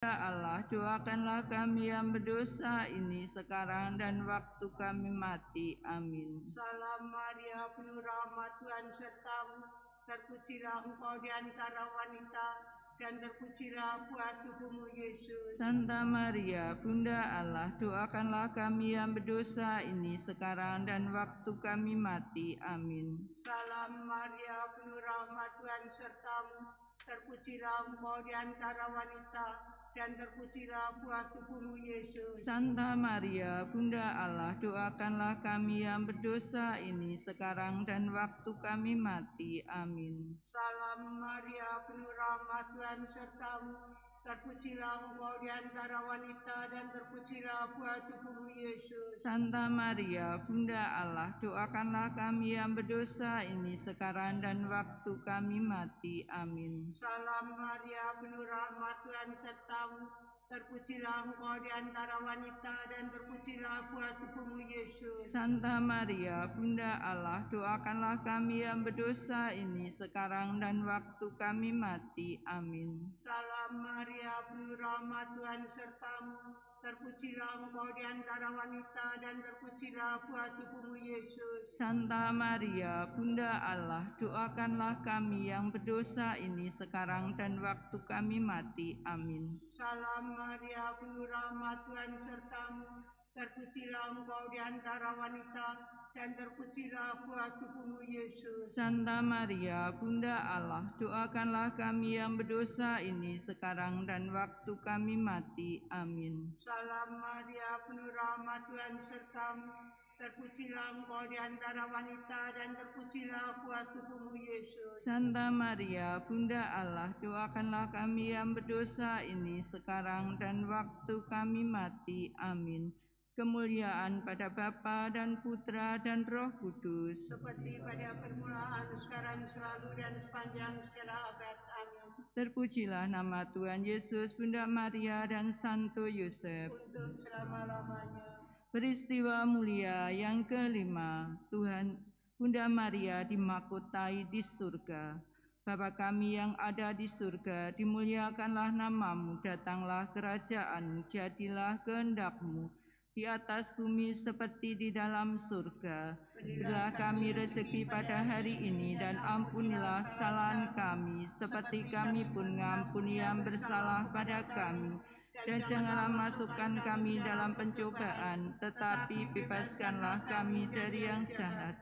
Ya Allah, doakanlah kami yang berdosa ini sekarang dan waktu kami mati. Amin. Salam Maria, penuh rahmat, Tuhan sertamu. Terpujilah engkau di antara wanita, dan terpujilah buah tubuhmu Yesus. Santa Maria, Bunda Allah, doakanlah kami yang berdosa ini sekarang dan waktu kami mati. Amin. Salam Maria, penuh rahmat, Tuhan sertamu. Terpujilah engkau di antara wanita, dan terpujilah buah tubuhmu Yesus. Santa Maria, Bunda Allah, doakanlah kami yang berdosa ini sekarang dan waktu kami mati. Amin. Salam Maria, penuh rahmat, Tuhan sertamu. Terpujilah engkau di antara wanita, dan terpujilah buah tubuhmu Yesus. Santa Maria, Bunda Allah, doakanlah kami yang berdosa ini sekarang dan waktu kami mati. Amin. Salam Maria, penuh rahmat, Tuhan sertamu. Terpujilah engkau di antara wanita, dan terpujilah buah tubuhmu Yesus. Santa Maria, Bunda Allah, doakanlah kami yang berdosa ini sekarang dan waktu kami mati. Amin. Salam Maria, penuh rahmat, Tuhan sertamu. Terpujilah engkau di antara wanita, dan terpujilah buah tubuhmu Yesus. Santa Maria, Bunda Allah, doakanlah kami yang berdosa ini sekarang dan waktu kami mati. Amin. Salam Maria, penuh rahmat, Tuhan sertamu. Terpujilah engkau di antara wanita, dan terpujilah buah tubuhmu Yesus. Santa Maria, Bunda Allah, doakanlah kami yang berdosa ini sekarang dan waktu kami mati. Amin. Salam Maria, penuh rahmat, Tuhan sertamu. Terpujilah engkau di antara wanita, dan terpujilah buah tubuhmu Yesus. Santa Maria, Bunda Allah, doakanlah kami yang berdosa ini sekarang dan waktu kami mati. Amin. Kemuliaan pada Bapa dan Putra dan Roh Kudus. Seperti pada permulaan, sekarang, selalu, dan sepanjang segala abad. Amin. Terpujilah nama Tuhan Yesus, Bunda Maria, dan Santo Yosef. Untuk selama-lamanya. Peristiwa mulia yang kelima, Tuhan Bunda Maria dimahkotai di surga. Bapa kami yang ada di surga, dimuliakanlah namamu, datanglah kerajaanmu, jadilah kehendak-mu di atas bumi seperti di dalam surga. Berilah kami rezeki pada hari ini, dan ampunilah kesalahan kami, seperti kami pun mengampuni yang bersalah pada kami. Dan janganlah masukkan kami dalam pencobaan, tetapi bebaskanlah kami dari yang jahat.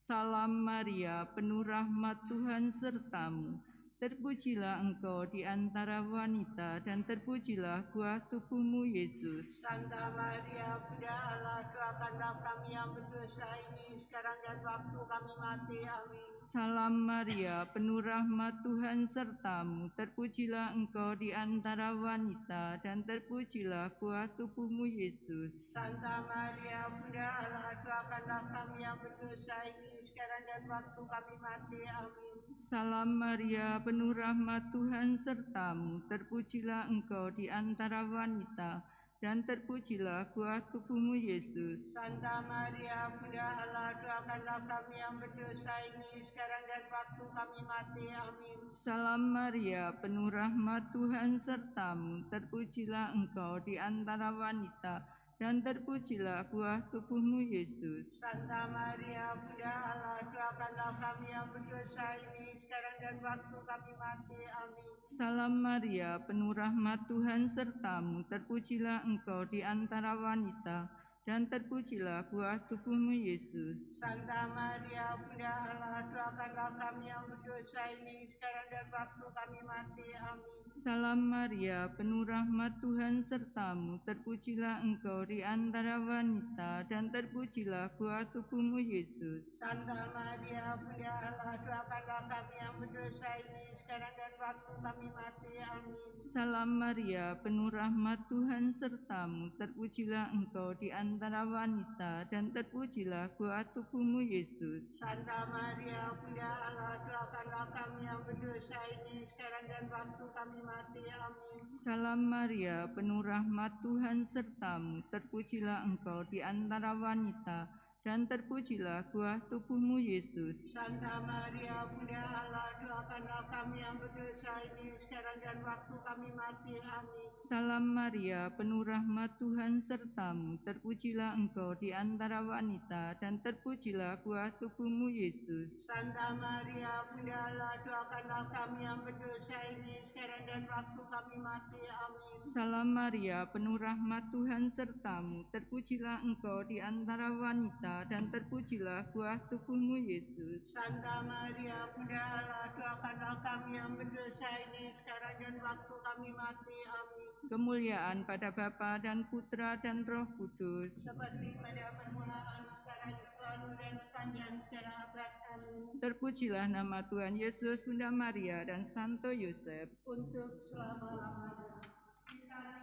Salam Maria, penuh rahmat, Tuhan sertamu. Terpujilah engkau di antara wanita, dan terpujilah buah tubuhmu Yesus. Santa Maria, Bunda Allah, doakanlah kami yang berdosa ini sekarang dan waktu kami mati. Amin. Salam Maria, penuh rahmat, Tuhan sertamu. Terpujilah engkau di antara wanita, dan terpujilah buah tubuhmu Yesus. Santa Maria, Bunda Allah, doakanlah kami yang berdosa ini sekarang dan waktu kami mati. Amin. Salam Maria, penuh rahmat, Tuhan sertamu. Terpujilah engkau di antara wanita, dan terpujilah buah tubuhmu Yesus. Santa Maria, Bunda Allah, doakanlah kami yang berdosa ini sekarang dan waktu kami mati. Amin. Salam Maria, penuh rahmat, Tuhan sertamu. Terpujilah engkau di antara wanita, dan terpujilah buah tubuhmu Yesus. Santa Maria, Bunda Allah, doakanlah kami yang berdosa ini sekarang dan waktu kami mati. Amin. Salam Maria, penuh rahmat, Tuhan sertamu. Terpujilah engkau di antara wanita, dan terpujilah buah tubuhmu Yesus. Santa Maria, Bunda Allah, doakanlah kami yang berdosa ini sekarang dan waktu kami mati. Amin. Salam Maria, penuh rahmat, Tuhan sertamu. Terpujilah engkau di antara wanita, dan terpujilah buah tubuhmu Yesus. Santa Maria, Bunda Allah, doakanlah kami yang berdosa ini sekarang dan waktu kami mati. Amin. Salam Maria, penuh rahmat, Tuhan sertamu. Terpujilah engkau di antara wanita, dan terpujilah buah tubuhmu Yesus. Santa Maria, Bunda Allah, doakanlah kami yang berdosa ini sekarang dan waktu kami mati. Amin. Salam Maria, penuh rahmat, Tuhan sertamu. Terpujilah engkau di antara wanita, dan terpujilah buah tubuhmu Yesus. Santa Maria, Bunda Allah, doakanlah kami yang berdosa ini sekarang dan waktu kami mati. Amin. Salam Maria, penuh rahmat Tuhan sertamu, terpujilah engkau di antara wanita, dan terpujilah buah tubuhmu Yesus. Santa Maria, Bunda Allah, doakanlah kami yang berdosa ini sekarang dan waktu kami mati. Amin. Salam Maria, penuh rahmat Tuhan sertamu, terpujilah engkau di antara wanita, dan terpujilah buah tubuhmu Yesus. Santa Maria, Bunda Allah, doakanlah kami yang berdosa ini sekarang dan waktu kami mati. Amin. Kemuliaan pada Bapa dan Putra dan Roh Kudus. Seperti pada permulaan, sekarang, selalu, dan sepanjang segala abad. Amin. Terpujilah nama Tuhan Yesus, Bunda Maria, dan Santo Yosef. Untuk selama-lamanya.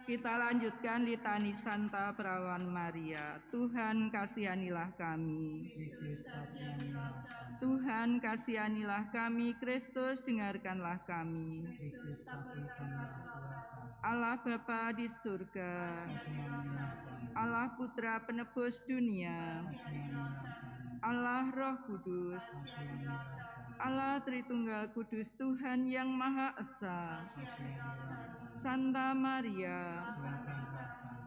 Kita lanjutkan litani Santa Perawan Maria. Tuhan kasihanilah kami. Tuhan kasihanilah kami. Kristus dengarkanlah kami. Allah Bapa di surga, Allah Putra penebus dunia, Allah Roh Kudus, Allah Tritunggal Kudus Tuhan yang Maha Esa, Santa Maria,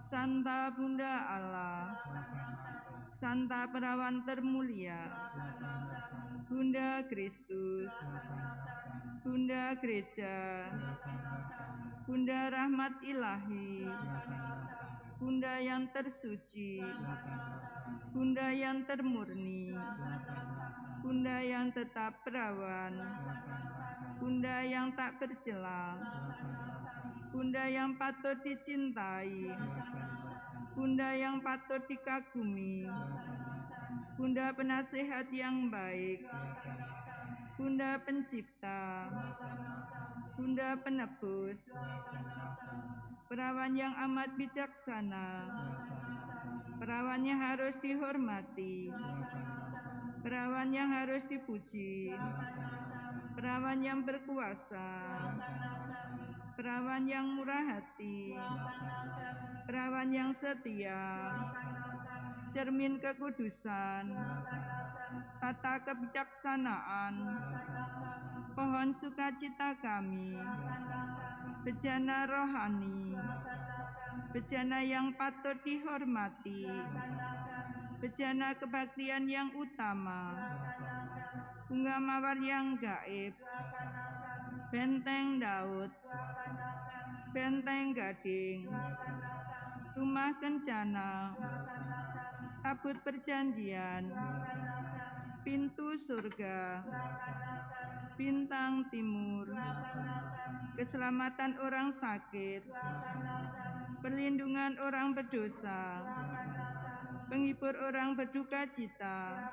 Santa Bunda Allah, Santa Perawan termulia, Bunda Kristus, Bunda Gereja, Bunda Rahmat Ilahi, Bunda yang tersuci, Bunda yang termurni, Bunda yang tetap perawan, Bunda yang tak bercela, Bunda yang patut dicintai, Bunda yang patut dikagumi, Bunda penasehat yang baik, Bunda pencipta, Bunda penebus, perawan yang amat bijaksana, perawan yang harus dihormati, perawan yang harus dipuji, perawan yang berkuasa, perawan yang murah hati, perawan yang setia, cermin kekudusan, tata kebijaksanaan, pohon sukacita kami, bejana rohani, bejana yang patut dihormati, bejana kebaktian yang utama, bunga mawar yang gaib, benteng Daud, benteng Gading, rumah kencana, tabut perjanjian, pintu surga, bintang timur, keselamatan orang sakit, perlindungan orang berdosa, penghibur orang berduka cita,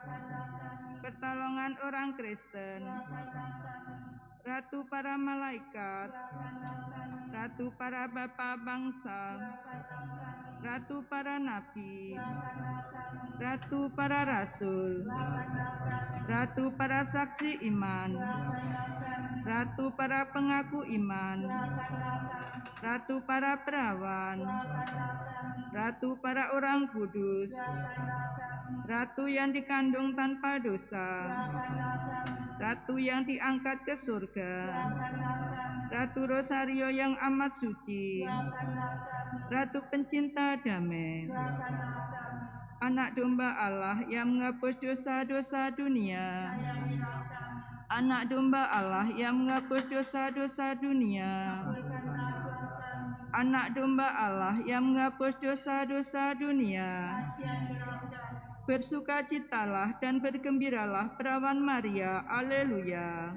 pertolongan orang Kristen, Ratu para malaikat, Ratu para bapa bangsa, Ratu para nabi, Ratu para rasul, Ratu para saksi iman, Ratu para pengaku iman, Ratu para perawan, Ratu para orang kudus, Ratu yang dikandung tanpa dosa, Ratu yang diangkat ke surga, Ratu Rosario yang amat suci, Ratu pencinta damai, Anak domba Allah yang menghapus dosa-dosa dunia, Anak domba Allah yang menghapus dosa-dosa dunia, Anak domba Allah yang menghapus dosa-dosa dunia. Bersukacitalah dan bergembiralah perawan Maria. Haleluya.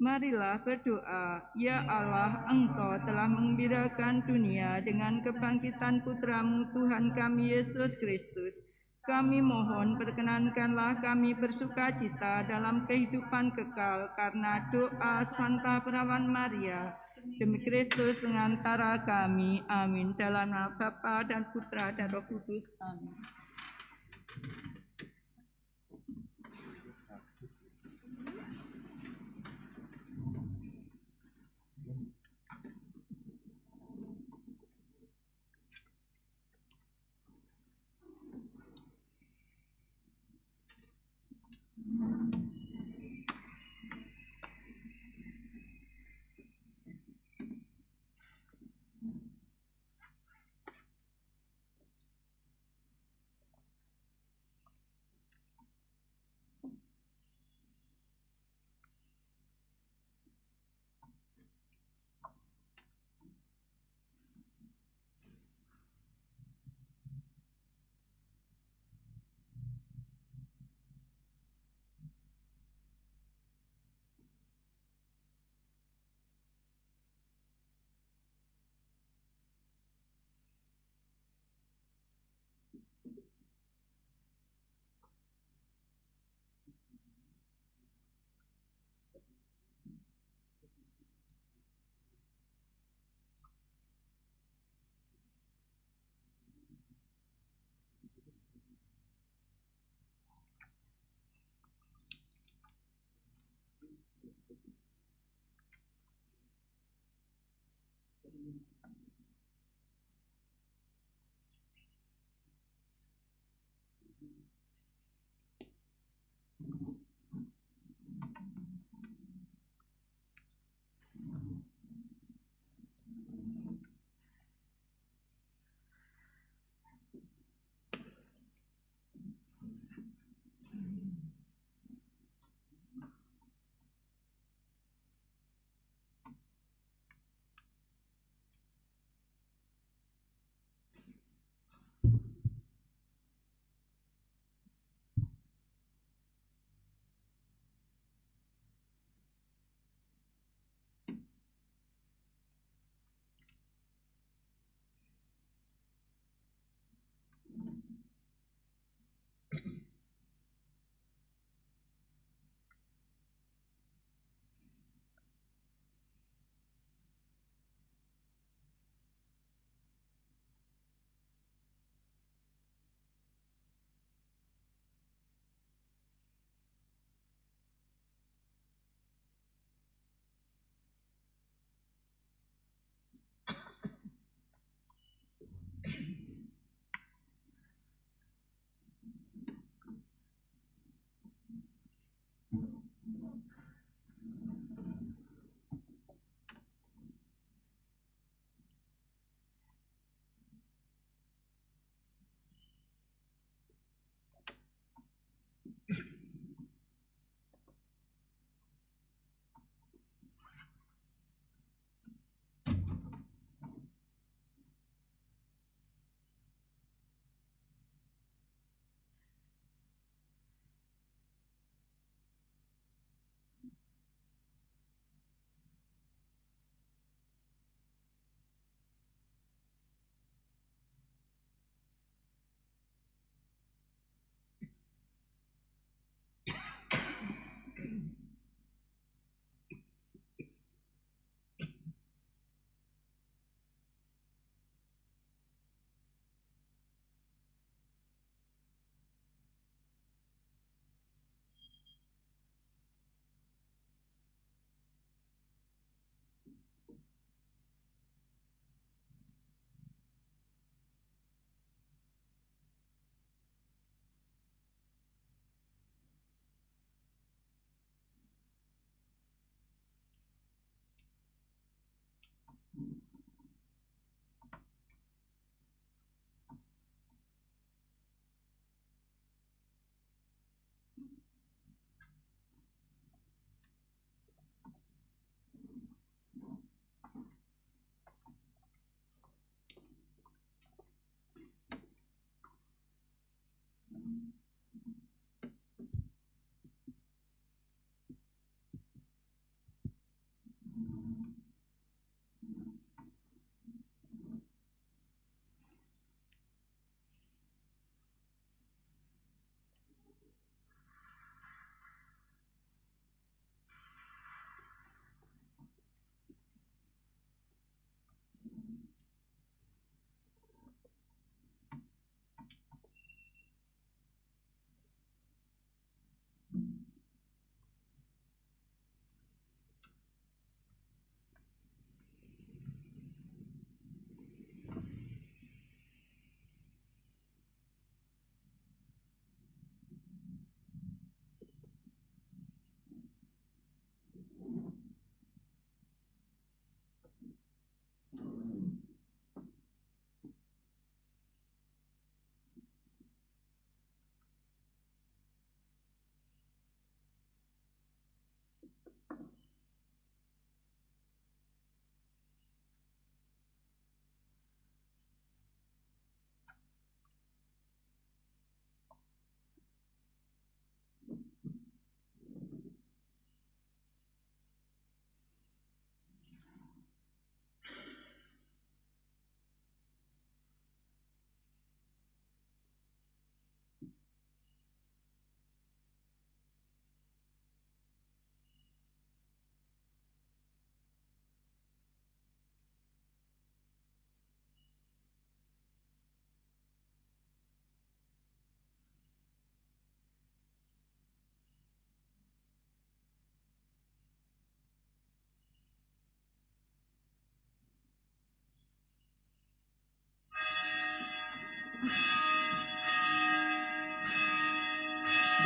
Marilah berdoa. Ya Allah, Engkau telah menggembirakan dunia dengan kebangkitan Putra-Mu Tuhan kami Yesus Kristus. Kami mohon perkenankanlah kami bersukacita dalam kehidupan kekal karena doa Santa Perawan Maria. Demi Kristus pengantara kami. Amin. Dalam nama Bapa dan Putra dan Roh Kudus. Amin.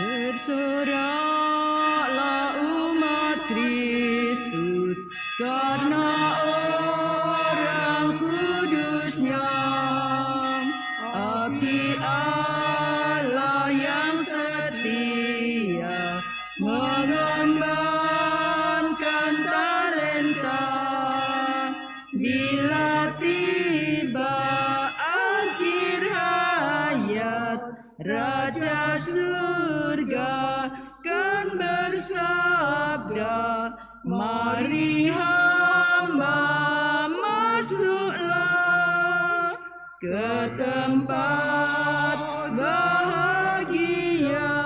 Bersoraklah umat Kristus, karena orang kudusnya, api Allah yang setia, mengembangkan talenta. Bila tiba akhir hayat, Raja surga kan bersabda, mari hamba masuklah ke tempat bahagia.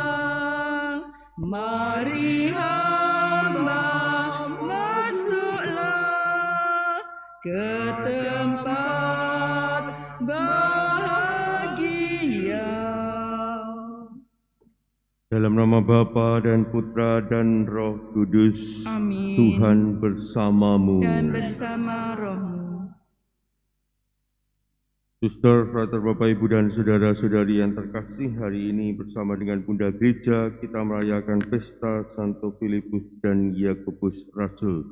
Mari hamba masuklah ke tempat bahagia. Dalam nama Bapa dan Putra dan Roh Kudus. Amin. Tuhan bersamamu. Dan bersama rohmu. Suster, frater, Bapak, Ibu, dan saudara-saudari yang terkasih, hari ini bersama dengan Bunda Gereja kita merayakan pesta Santo Filipus dan Yakobus Rasul.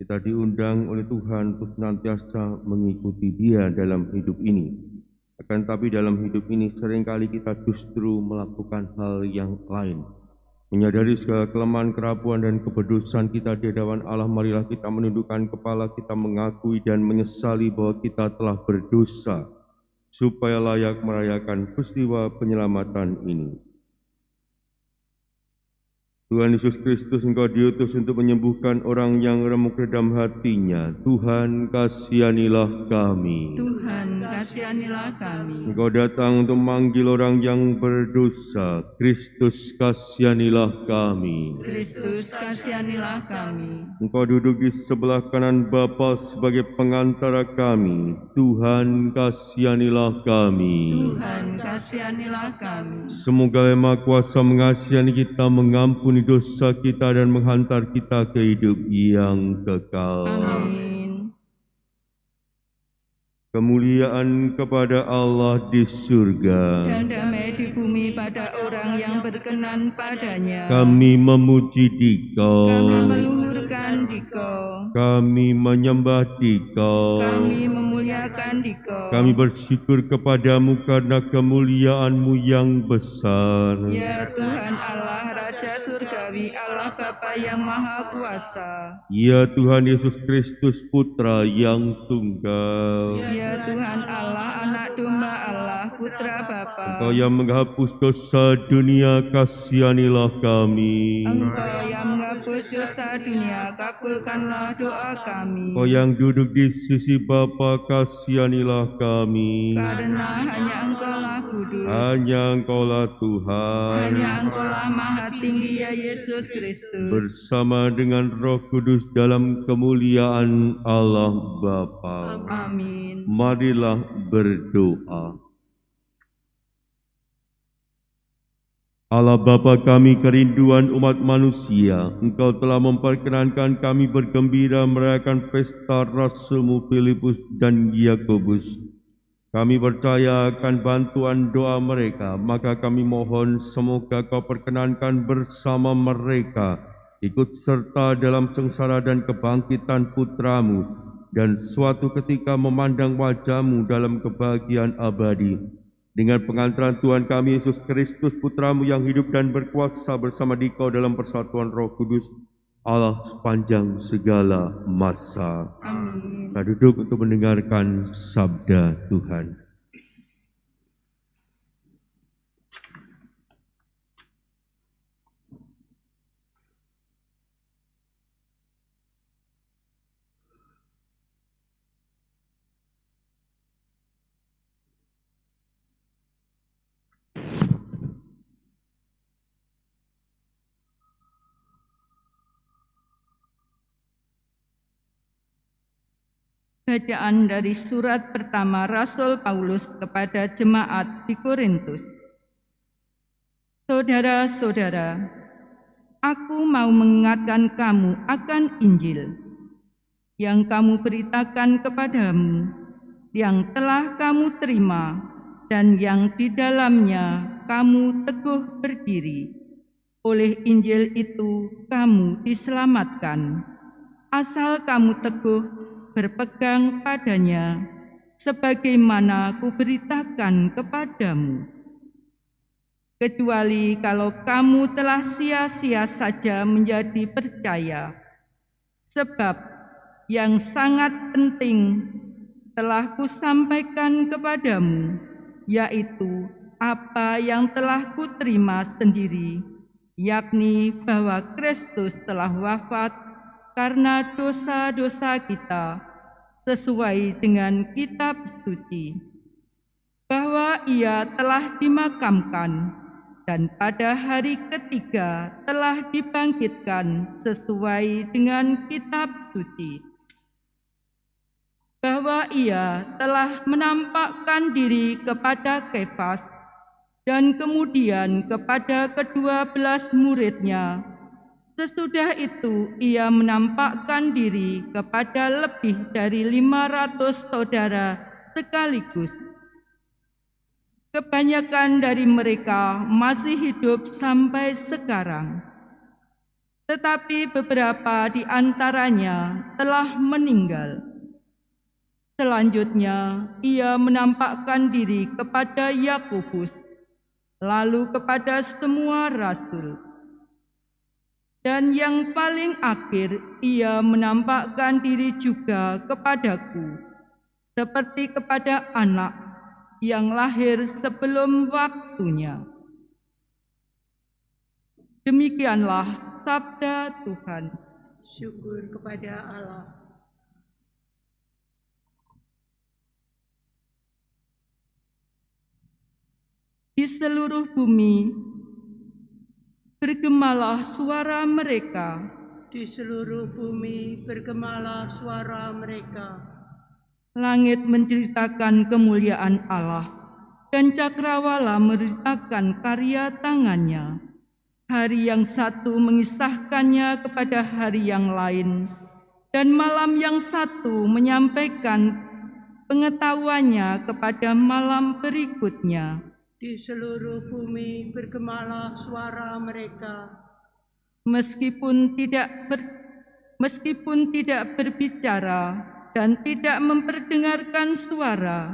Kita diundang oleh Tuhan untuk senantiasa mengikuti Dia dalam hidup ini. Akan tapi dalam hidup ini seringkali kita justru melakukan hal yang lain. Menyadari segala kelemahan, kerapuan, dan keberdosan kita di hadapan Allah, marilah kita menundukkan kepala, kita mengakui dan menyesali bahwa kita telah berdosa, supaya layak merayakan peristiwa penyelamatan ini. Tuhan Yesus Kristus, Engkau diutus untuk menyembuhkan orang yang remuk dalam hatinya. Tuhan, kasihanilah kami. Tuhan, kasihanilah kami. Engkau datang untuk memanggil orang yang berdosa. Kristus, kasihanilah kami. Kristus, kasihanilah kami. Engkau duduk di sebelah kanan Bapa sebagai pengantara kami. Tuhan, kasihanilah kami. Tuhan, kasihanilah kami. Semoga Yang Maha Kuasa mengasihani kita, mengampuni dosa kita, dan menghantar kita ke hidup yang kekal. Amin. Kemuliaan kepada Allah di surga. Dan damai di bumi pada orang yang berkenan padanya. Kami memuji Dikau. Kami meluhurkan Dikau. Kami menyembah Dikau. Kami memuliakan Dikau. Kami bersyukur kepadamu karena kemuliaan-Mu yang besar. Ya Tuhan Allah, Raja Surgawi, Allah Bapa yang Maha Kuasa. Ya Tuhan Yesus Kristus, Putra yang tunggal. Ya Tuhan Allah, Anak Domba Allah, Putra Bapa. Engkau yang menghapus dosa dunia, kasihanilah kami. Engkau yang menghapus dosa dunia, kabulkanlah doa kami. Engkau yang duduk di sisi Bapa, kasihanilah kami. Karena hanya Engkaulah kudus. Hanya Engkaulah Tuhan. Hanya Engkaulah Maha Tinggi, ya Yesus Kristus. Bersama dengan Roh Kudus dalam kemuliaan Allah Bapa. Amin. Marilah berdoa. Allah Bapa kami, kerinduan umat manusia, Engkau telah memperkenankan kami bergembira merayakan pesta Rasul-Mu Filipus dan Yakobus. Kami percaya akan bantuan doa mereka, maka kami mohon semoga Kau perkenankan bersama mereka ikut serta dalam sengsara dan kebangkitan Putra-Mu, dan suatu ketika memandang wajah-Mu dalam kebahagiaan abadi. Dengan pengantaran Tuhan kami Yesus Kristus, Putra-Mu yang hidup dan berkuasa bersama Dikau dalam persatuan Roh Kudus, Allah sepanjang segala masa. Amin. Kita duduk untuk mendengarkan sabda Tuhan. Bacaan dari surat pertama Rasul Paulus kepada jemaat di Korintus. Saudara-saudara, aku mau mengingatkan kamu akan Injil yang kamu beritakan kepadamu, yang telah kamu terima, dan yang di dalamnya kamu teguh berdiri. Oleh Injil itu kamu diselamatkan, asal kamu teguh berpegang padanya, sebagaimana kuberitakan kepadamu. Kecuali kalau kamu telah sia-sia saja menjadi percaya, sebab yang sangat penting telah kusampaikan kepadamu, yaitu apa yang telah kuterima sendiri, yakni bahwa Kristus telah wafat karena dosa-dosa kita sesuai dengan kitab suci, bahwa Ia telah dimakamkan dan pada hari ketiga telah dibangkitkan sesuai dengan kitab suci, bahwa Ia telah menampakkan diri kepada Kefas dan kemudian kepada ke-12 murid-Nya. Sesudah itu Ia menampakkan diri kepada lebih dari 500 saudara sekaligus. Kebanyakan dari mereka masih hidup sampai sekarang, tetapi beberapa di antaranya telah meninggal. Selanjutnya, Ia menampakkan diri kepada Yakobus, lalu kepada semua rasul. Dan yang paling akhir, Ia menampakkan diri juga kepadaku, seperti kepada anak yang lahir sebelum waktunya. Demikianlah sabda Tuhan. Syukur kepada Allah. Di seluruh bumi bergemalah suara mereka. Di seluruh bumi bergemalah suara mereka. Langit menceritakan kemuliaan Allah, dan cakrawala memberitakan karya tangannya. Hari yang satu mengisahkannya kepada hari yang lain, dan malam yang satu menyampaikan pengetahuannya kepada malam berikutnya. Di seluruh bumi bergemalah suara mereka. Meskipun tidak berbicara dan tidak memperdengarkan suara,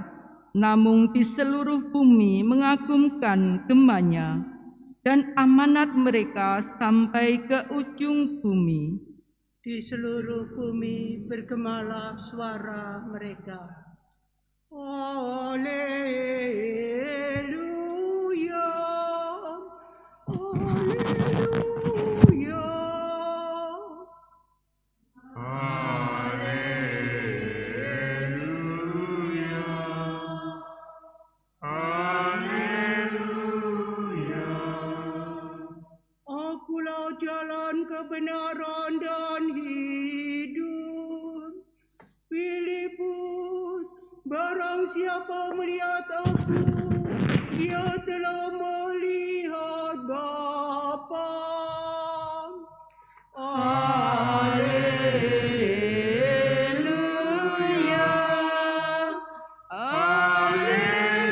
namun di seluruh bumi mengagumkan gemanya, dan amanat mereka sampai ke ujung bumi. Di seluruh bumi bergemalah suara mereka. Haleluya, haleluya, haleluya, haleluya. Akulah jalan kebenaran dan hidup. Filipus, barang siapa melihat aku, dia telah melihat Bapa. Haleluya, haleluya.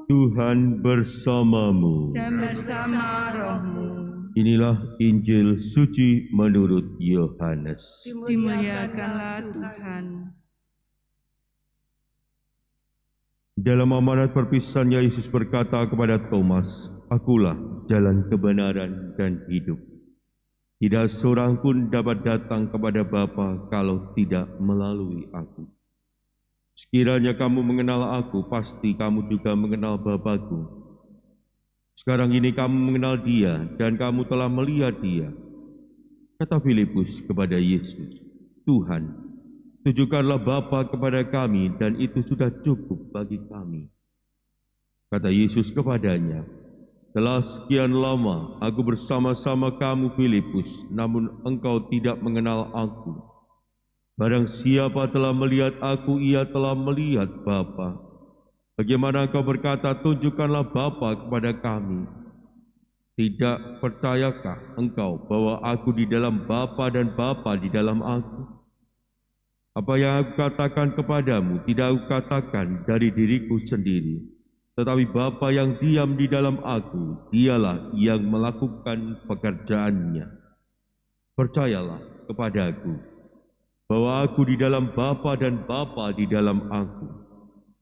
Tuhan bersamamu. Dan bersama rohmu. Inilah Injil suci menurut Yohanes. Dimuliakanlah Tuhan. Dalam amanat perpisahannya, Yesus berkata kepada Thomas, "Akulah jalan kebenaran dan hidup. Tidak seorang pun dapat datang kepada Bapa kalau tidak melalui aku. Sekiranya kamu mengenal aku, pasti kamu juga mengenal Bapa-Ku. Sekarang ini kamu mengenal Dia dan kamu telah melihat Dia." Kata Filipus kepada Yesus, "Tuhan, tunjukkanlah Bapa kepada kami dan itu sudah cukup bagi kami." Kata Yesus kepadanya, "Telah sekian lama aku bersama-sama kamu, Filipus, namun engkau tidak mengenal aku. Barang siapa telah melihat aku, ia telah melihat Bapa. Bagaimana engkau berkata, tunjukkanlah Bapa kepada kami? Tidak percayakah engkau bahwa aku di dalam Bapa dan Bapa di dalam aku? Apa yang aku katakan kepadamu tidak aku katakan dari diriku sendiri, tetapi Bapa yang diam di dalam aku, dialah yang melakukan pekerjaannya. Percayalah kepadaku bahwa aku di dalam Bapa dan Bapa di dalam aku.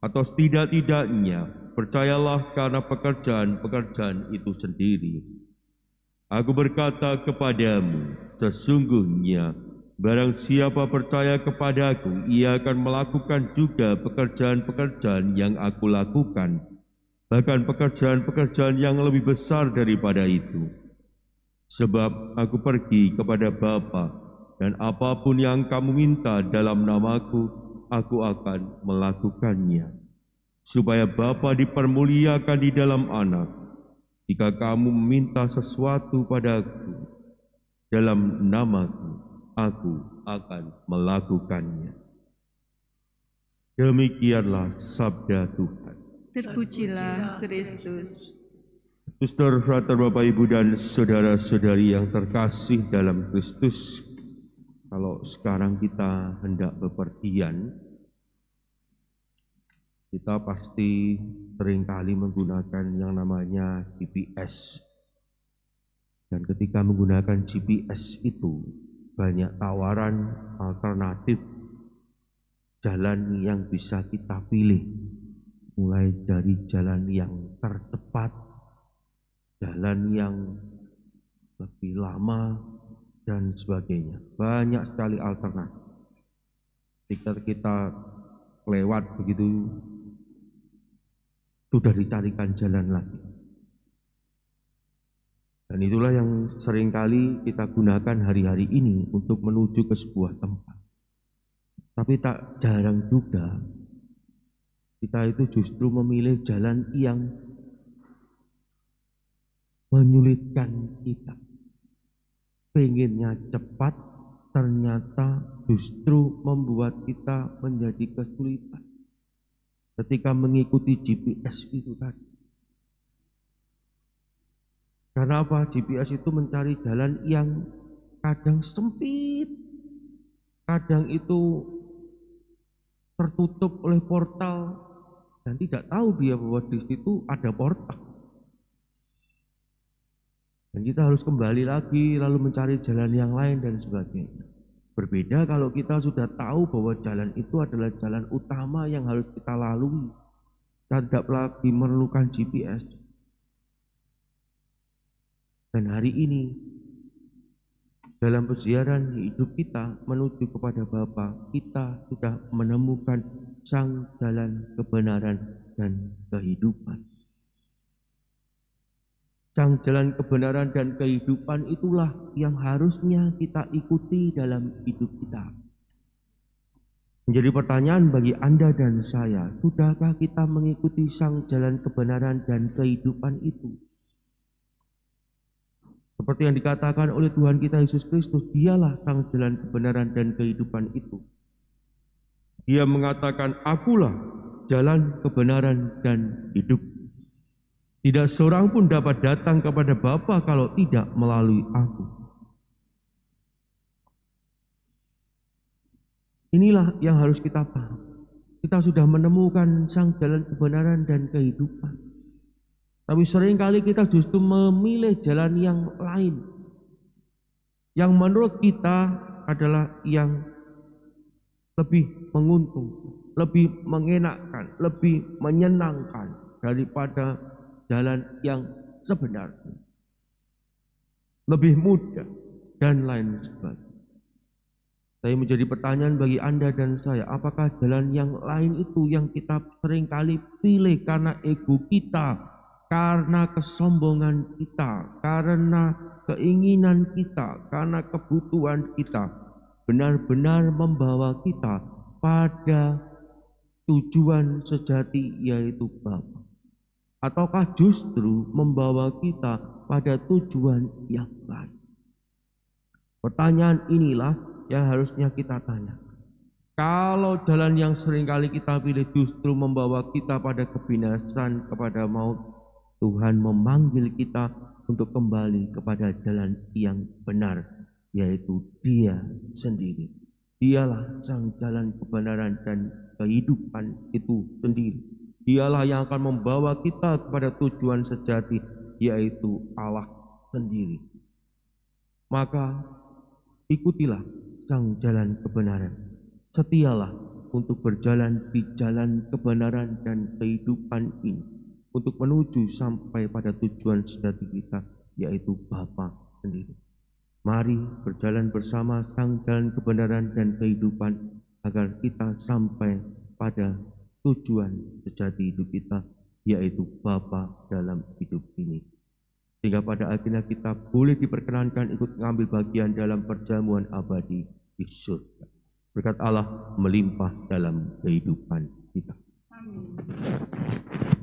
Atau setidak-tidaknya percayalah karena pekerjaan-pekerjaan itu sendiri. Aku berkata kepadamu, sesungguhnya barang siapa percaya kepadaku, ia akan melakukan juga pekerjaan-pekerjaan yang aku lakukan, bahkan pekerjaan-pekerjaan yang lebih besar daripada itu. Sebab aku pergi kepada Bapa, dan apapun yang kamu minta dalam namaku, aku akan melakukannya, supaya Bapa dipermuliakan di dalam Anak. Jika kamu meminta sesuatu padaku dalam namaku, aku akan melakukannya. Demikianlah sabda Tuhan. Terpujilah Kristus. Suster, frater, Bapak, Ibu, dan saudara-saudari yang terkasih dalam Kristus, kalau sekarang kita hendak bepergian, kita pasti seringkali menggunakan yang namanya GPS. Dan ketika menggunakan GPS itu, banyak tawaran alternatif jalan yang bisa kita pilih. Mulai dari jalan yang tercepat, jalan yang lebih lama, dan sebagainya. Banyak sekali alternatif. Ketika kita lewat begitu, sudah dicarikan jalan lagi. Dan itulah yang seringkali kita gunakan hari-hari ini untuk menuju ke sebuah tempat. Tapi tak jarang juga kita itu justru memilih jalan yang menyulitkan kita. Pengennya cepat, ternyata justru membuat kita menjadi kesulitan ketika mengikuti GPS itu tadi. Karena apa? GPS itu mencari jalan yang kadang sempit, kadang itu tertutup oleh portal, dan tidak tahu dia bahwa di situ ada portal. Dan kita harus kembali lagi lalu mencari jalan yang lain dan sebagainya. Berbeda kalau kita sudah tahu bahwa jalan itu adalah jalan utama yang harus kita lalui. Kita tidak lagi memerlukan GPS. Dan hari ini, dalam perjalanan hidup kita menuju kepada Bapa, kita sudah menemukan sang jalan kebenaran dan kehidupan. Sang jalan kebenaran dan kehidupan itulah yang harusnya kita ikuti dalam hidup kita. Menjadi pertanyaan bagi Anda dan saya, sudahkah kita mengikuti sang jalan kebenaran dan kehidupan itu? Seperti yang dikatakan oleh Tuhan kita Yesus Kristus, dialah sang jalan kebenaran dan kehidupan itu. Dia mengatakan, akulah jalan kebenaran dan hidup. Tidak seorang pun dapat datang kepada Bapa kalau tidak melalui aku. Inilah yang harus kita paham. Kita sudah menemukan sang jalan kebenaran dan kehidupan. Tapi seringkali kita justru memilih jalan yang lain. Yang menurut kita adalah yang lebih menguntungkan, lebih mengenakkan, lebih menyenangkan daripada jalan yang sebenarnya. Lebih mudah dan lain sebagainya. Saya menjadi pertanyaan bagi Anda dan saya, apakah jalan yang lain itu yang kita seringkali pilih karena ego kita, karena kesombongan kita, karena keinginan kita, karena kebutuhan kita, benar-benar membawa kita pada tujuan sejati yaitu Bapa? Ataukah justru membawa kita pada tujuan yang lain? Pertanyaan inilah yang harusnya kita tanya. Kalau jalan yang seringkali kita pilih justru membawa kita pada kebinasan, kepada maut, Tuhan memanggil kita untuk kembali kepada jalan yang benar, yaitu Dia sendiri. Dialah sang jalan kebenaran dan kehidupan itu sendiri. Dialah yang akan membawa kita kepada tujuan sejati, yaitu Allah sendiri. Maka ikutilah sang jalan kebenaran. Setialah untuk berjalan di jalan kebenaran dan kehidupan ini, untuk menuju sampai pada tujuan sejati kita, yaitu Bapa sendiri. Mari berjalan bersama sang jalan kebenaran dan kehidupan, agar kita sampai pada tujuan sejati hidup kita, yaitu Bapa dalam hidup ini. Sehingga pada akhirnya kita boleh diperkenankan ikut mengambil bagian dalam perjamuan abadi di surga. Berkat Allah melimpah dalam kehidupan kita. Amin.